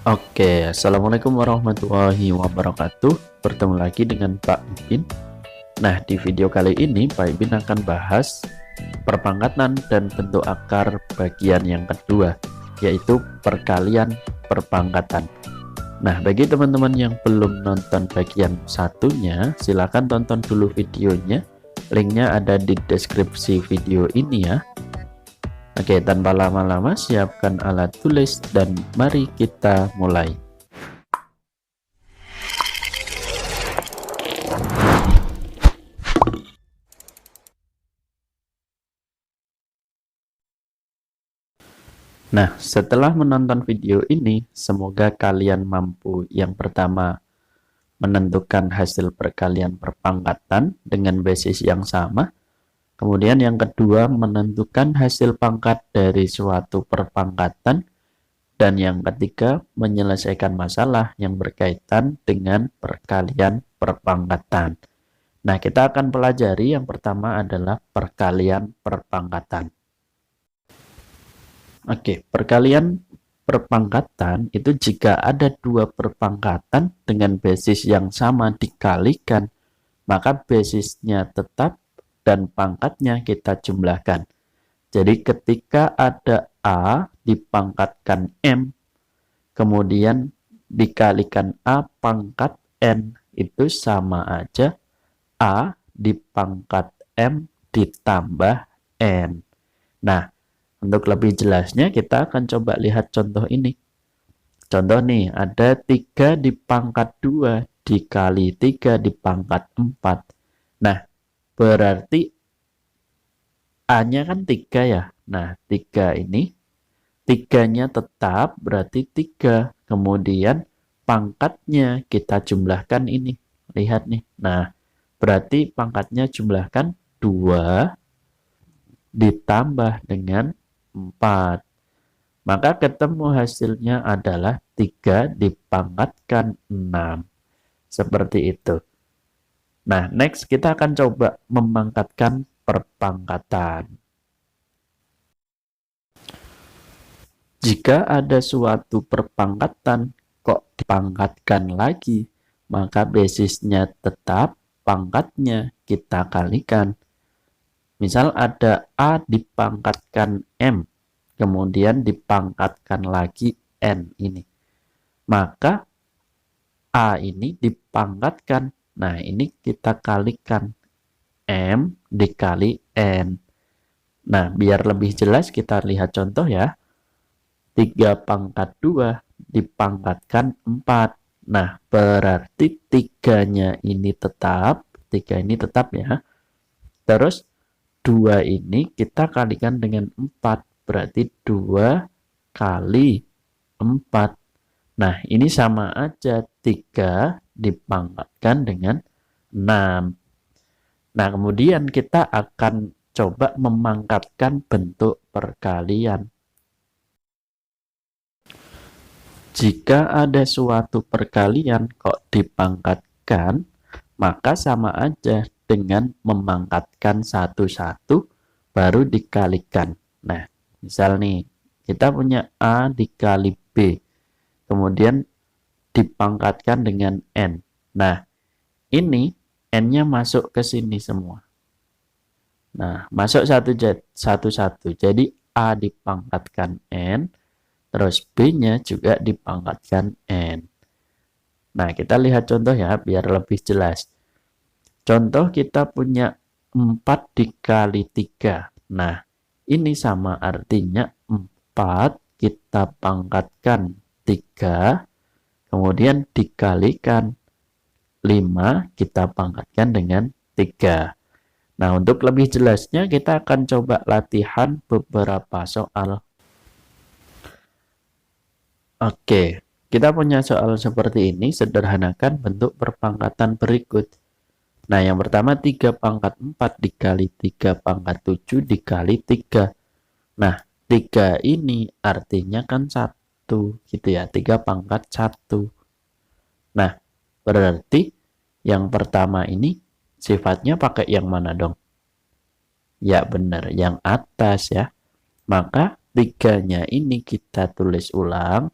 Oke, Assalamualaikum warahmatullahi wabarakatuh. Bertemu lagi dengan Pak Ibin. Nah, di video kali ini Pak Ibin akan bahas perpangkatan dan bentuk akar bagian yang kedua, yaitu perkalian perpangkatan. Nah, bagi teman-teman yang belum nonton bagian satunya, silakan tonton dulu videonya. Linknya ada di deskripsi video ini ya. Oke, tanpa lama-lama siapkan alat tulis dan mari kita mulai. Nah, setelah menonton video ini, semoga kalian mampu yang pertama menentukan hasil perkalian perpangkatan dengan basis yang sama. Kemudian yang kedua, menentukan hasil pangkat dari suatu perpangkatan. Dan yang ketiga, menyelesaikan masalah yang berkaitan dengan perkalian perpangkatan. Nah, kita akan pelajari yang pertama adalah perkalian perpangkatan. Oke, perkalian perpangkatan itu jika ada dua perpangkatan dengan basis yang sama dikalikan, maka basisnya tetap dan pangkatnya kita jumlahkan. Jadi ketika ada A dipangkatkan M, kemudian dikalikan A pangkat N, itu sama aja A dipangkat M ditambah N. Nah, untuk lebih jelasnya kita akan coba lihat contoh ini. Contoh nih, ada 3 dipangkat 2 dikali 3 dipangkat 4. Nah, berarti A-nya kan 3 ya. Nah, 3 ini, 3-nya tetap berarti 3. Kemudian pangkatnya kita jumlahkan ini. Lihat nih. Nah, berarti pangkatnya jumlahkan 2 ditambah dengan 4. Maka ketemu hasilnya adalah 3 dipangkatkan 6. Seperti itu. Nah, next kita akan coba memangkatkan perpangkatan. Jika ada suatu perpangkatan kok dipangkatkan lagi, maka basisnya tetap, pangkatnya kita kalikan. Misal ada A dipangkatkan M, kemudian dipangkatkan lagi N ini. Maka A ini dipangkatkan. Nah, ini kita kalikan M dikali N. Nah, biar lebih jelas kita lihat contoh ya. 3 pangkat 2 dipangkatkan 4. Nah, berarti 3-nya ini tetap. 3 ini tetap ya. Terus 2 ini kita kalikan dengan 4. Berarti 2 kali 4. Nah, ini sama aja 3 dipangkatkan dengan 6. Nah, kemudian kita akan coba memangkatkan bentuk perkalian. Jika ada suatu perkalian kok dipangkatkan, maka sama aja dengan memangkatkan satu-satu baru dikalikan. Nah, misal nih, kita punya A dikali B. Kemudian dipangkatkan dengan N. Nah, ini N-nya masuk ke sini semua. Nah, masuk satu-satu. Jadi A dipangkatkan N, terus B-nya juga dipangkatkan N. Nah, kita lihat contoh ya, biar lebih jelas. Contoh kita punya 4 dikali 3. Nah, ini sama artinya 4 kita pangkatkan 3, kemudian dikalikan 5 kita pangkatkan dengan 3. Nah, untuk lebih jelasnya kita akan coba latihan beberapa soal. Oke, kita punya soal seperti ini, sederhanakan bentuk perpangkatan berikut. Nah, yang pertama 3 pangkat 4 dikali 3 pangkat 7 dikali 3. Nah, 3 ini artinya kan 1 gitu ya, 3 pangkat 1. Nah, berarti yang pertama ini sifatnya pakai yang mana dong? Ya benar, yang atas ya. Maka 3-nya ini kita tulis ulang.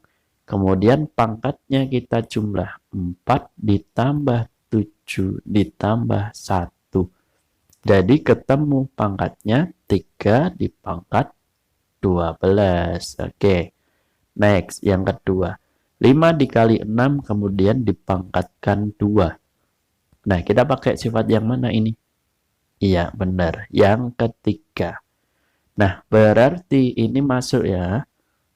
Kemudian pangkatnya kita jumlah 4 ditambah 7 ditambah 1. Jadi ketemu pangkatnya 3 dipangkat 12. Oke. Next, yang kedua. 5 dikali 6 kemudian dipangkatkan 2. Nah, kita pakai sifat yang mana ini? Iya, benar. Yang ketiga. Nah, berarti ini masuk ya.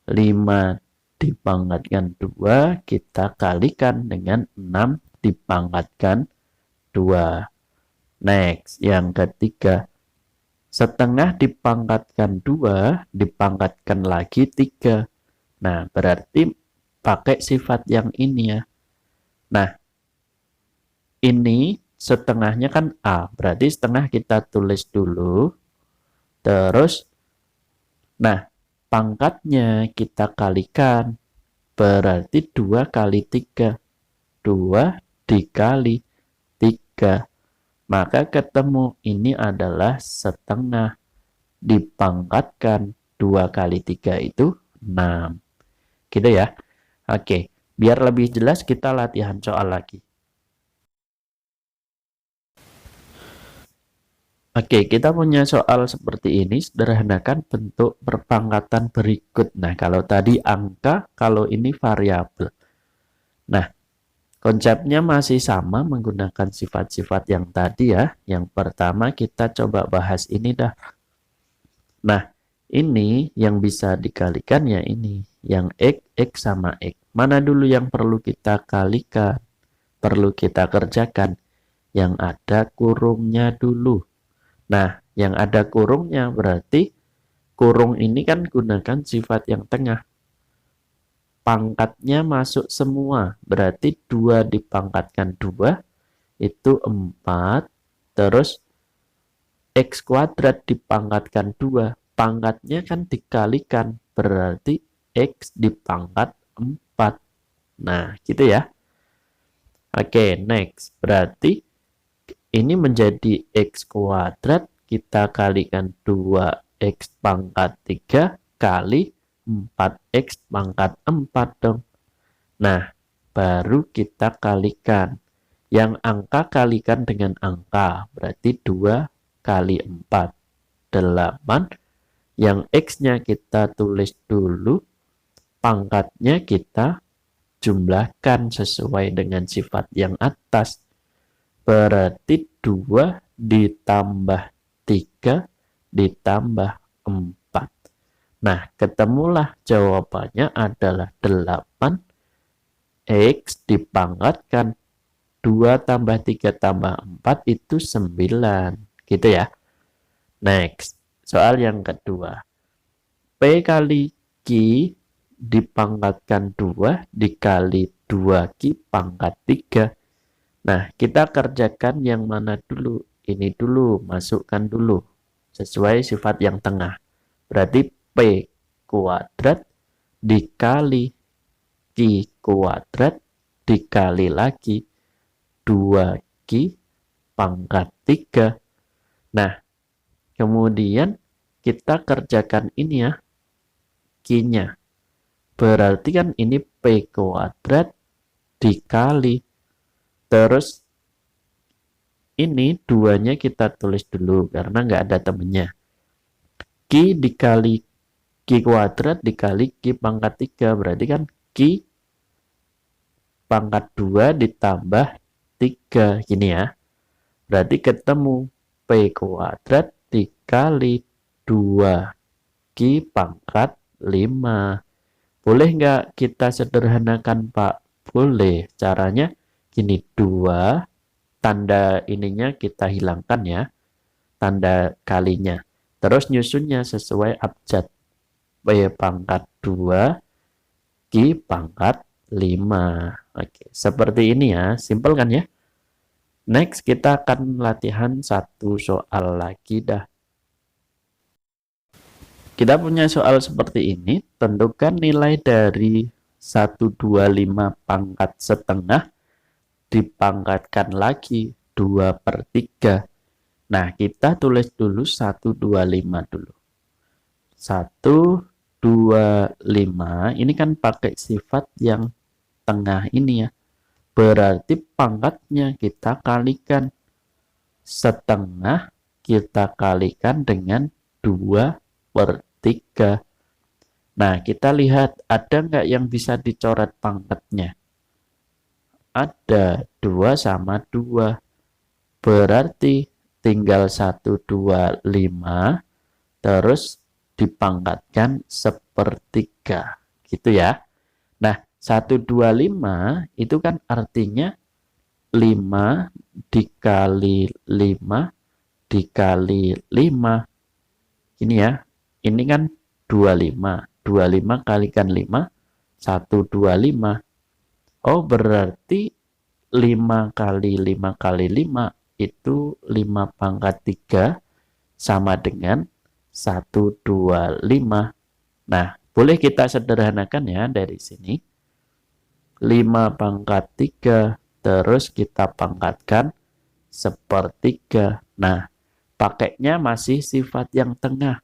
5 dipangkatkan 2, kita kalikan dengan 6 dipangkatkan 2. Next, yang ketiga. Setengah dipangkatkan 2, dipangkatkan lagi 3. Nah, berarti pakai sifat yang ini ya. Nah, ini setengahnya kan A, berarti setengah kita tulis dulu. Terus, nah, pangkatnya kita kalikan, berarti 2 kali 3. 2 dikali 3. Maka ketemu ini adalah setengah. Dipangkatkan 2 kali 3 itu 6. Gitu ya. Oke, biar lebih jelas kita latihan soal lagi. Oke, kita punya soal seperti ini, sederhanakan bentuk perpangkatan berikut. Nah, kalau tadi angka, kalau ini variabel. Nah, konsepnya masih sama menggunakan sifat-sifat yang tadi ya. Yang pertama kita coba bahas ini dah. Nah, ini yang bisa dikalikan ya ini. Yang X sama X. Mana dulu yang perlu kita kalikan? Perlu kita kerjakan. Yang ada kurungnya dulu. Nah, yang ada kurungnya berarti kurung ini kan gunakan sifat yang tengah. Pangkatnya masuk semua. Berarti 2 dipangkatkan 2 itu 4. Terus X kuadrat dipangkatkan 2. Pangkatnya kan dikalikan. Berarti X dipangkat 4. Nah, gitu ya. Oke, next. Berarti ini menjadi X kuadrat, kita kalikan 2X pangkat 3 kali 4X pangkat 4 dong. Nah, baru kita kalikan. Yang angka kalikan dengan angka, berarti 2 kali 4, 8. Yang X-nya kita tulis dulu, pangkatnya kita jumlahkan sesuai dengan sifat yang atas. Berarti 2 ditambah 3 ditambah 4. Nah, ketemulah jawabannya adalah 8. X dipangkatkan 2 tambah 3 tambah 4 itu 9. Gitu ya. Next, soal yang kedua. P kali Q dipangkatkan 2 dikali 2Q pangkat 3. Nah, kita kerjakan yang mana dulu? Ini dulu, masukkan dulu. Sesuai sifat yang tengah. Berarti P kuadrat dikali Q kuadrat dikali lagi 2Q pangkat 3. Nah, kemudian kita kerjakan ini ya. Q-nya. Berarti kan ini P kuadrat dikali. Terus ini 2-nya kita tulis dulu karena nggak ada temennya. Q dikali Q kuadrat dikali Q pangkat 3. Berarti kan Q pangkat 2 ditambah 3. Gini ya. Berarti ketemu P kuadrat dikali 2Q pangkat 5. Boleh nggak kita sederhanakan, Pak? Boleh. Caranya gini, 2, tanda ininya kita hilangkan ya, tanda kalinya. Terus nyusunnya sesuai abjad. P pangkat 2, Q pangkat 5. Oke, seperti ini ya, simpel kan ya. Next, kita akan latihan satu soal lagi dah. Kita punya soal seperti ini, tentukan nilai dari 125 pangkat setengah dipangkatkan lagi 2/3. Nah, kita tulis dulu 125 dulu. 1 25 ini kan pakai sifat yang tengah ini ya. Berarti pangkatnya kita kalikan. Setengah kita kalikan dengan 2/3. Nah, kita lihat ada nggak yang bisa dicoret pangkatnya? Ada, 2 sama 2. Berarti tinggal 125 terus dipangkatkan 1/3. Gitu ya. Nah, 125 itu kan artinya 5 dikali 5 dikali 5. Ini ya, ini kan 25. 25 kalikan 5, 125. Oh, berarti 5 kali 5 kali 5 itu 5/3 sama dengan 125. Nah, boleh kita sederhanakan ya dari sini. 5/3 terus kita pangkatkan 1/3. Nah, pakainya masih sifat yang tengah.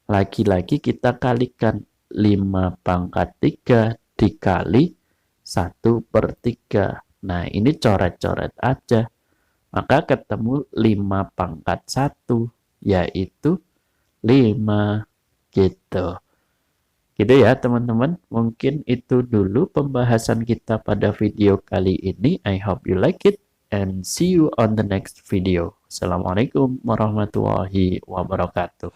Lagi-lagi kita kalikan 5/3 dikali 1/3. Nah, ini coret-coret aja. Maka ketemu 5/1, yaitu 5. Gitu. Gitu ya teman-teman. Mungkin itu dulu pembahasan kita pada video kali ini. I hope you like it and see you on the next video. Assalamualaikum warahmatullahi wabarakatuh.